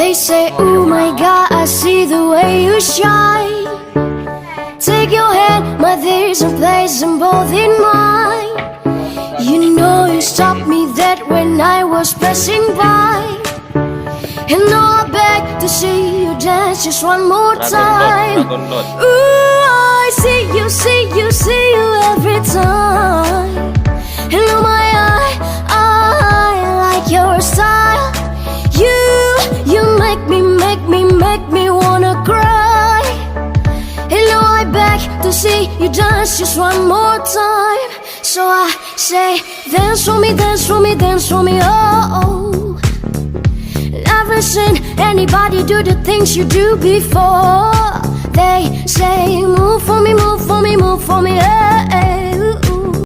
They say, oh my God, I see the way you shine. Take your hand, my there's and place them both in mine. You know you stopped me dead when I was passing by. And now I beg to see you dance just one more time. Ooh, I see you, see you, see you every time. And oh my, I like your style. You make me wanna cry. And now I beg to see you dance just one more time. So I say, dance for me, dance for me, dance for me, oh. Never seen anybody do the things you do before. They say, move for me, move for me, move for me, eh.